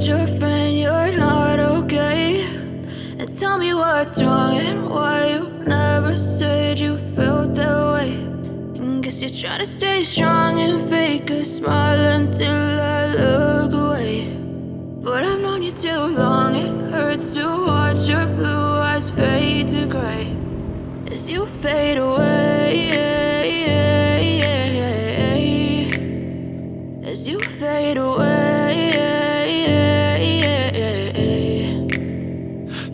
told your friend you're not okay? And tell me what's wrong and why you never said you felt that way. And guess you're trying to stay strong and fake a smile until I look away. But I've known you too long, it hurts to watch your blue eyes fade to gray as you fade away, as you fade away.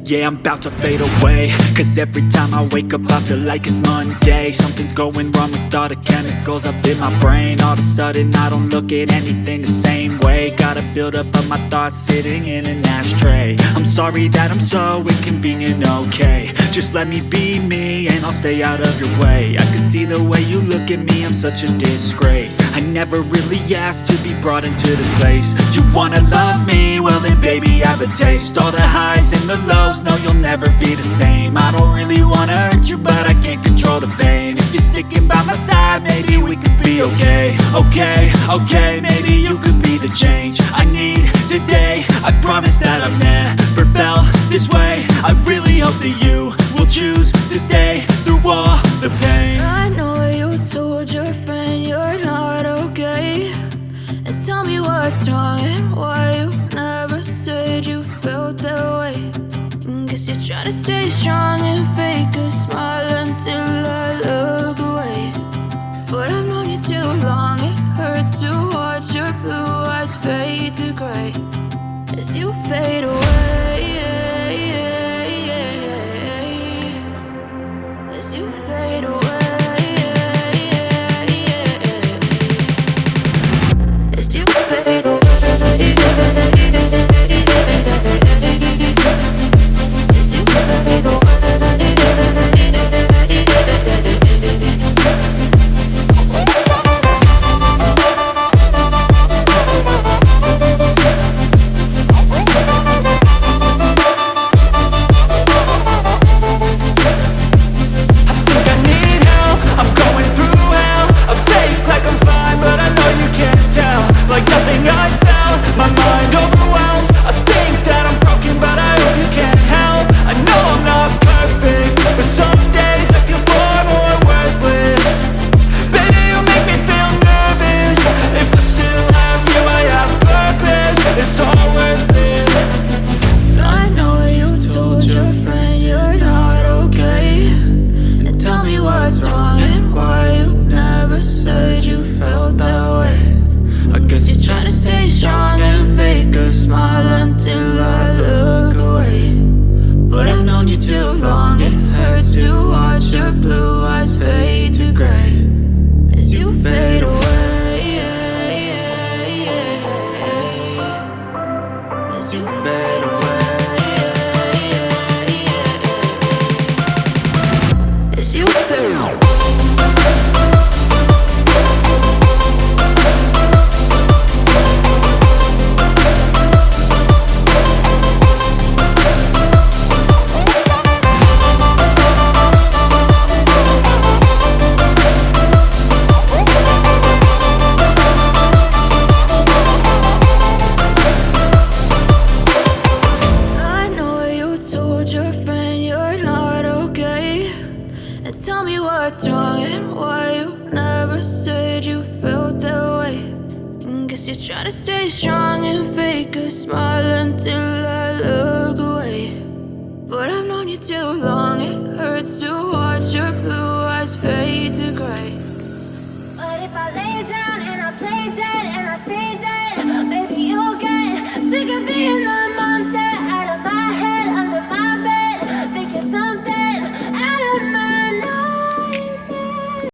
Yeah, I'm about to fade away, cause every time I wake up I feel like it's Monday. Something's going wrong with all the chemicals up in my brain. All of a sudden I don't look at anything the same way. Got a buildup of my thoughts sitting in an ashtray. I'm sorry that I'm so inconvenient, okay? Just let me be me and I'll stay out of your way. I can see the way you look at me, I'm such a disgrace. I never really asked to be brought into this place. You wanna love me? Well then baby I have a taste. All the highs and the lows, no, you'll never be the same. I don't really wanna hurt you, but I can't control the pain. If you're sticking by my side, maybe we could be okay. Okay, maybe you could be the change I need today. I promise that I've never felt this way. I really hope that you will choose to stay through all the pain. I know you told your friend you're not okay. And tell me what's wrong and why you never said you felt that way. Guess you're trying to stay strong and fake a smile until I look away. But I've known you too long, it hurts to watch your blue eyes fade to gray as you fade away, as you fade away, as you fade away. Tell me what's wrong and why you never said you felt that way. And guess you're trying to stay strong and fake a smile until I look away. But I've known you too long, it hurts to watch your blue eyes fade to gray. But if I lay down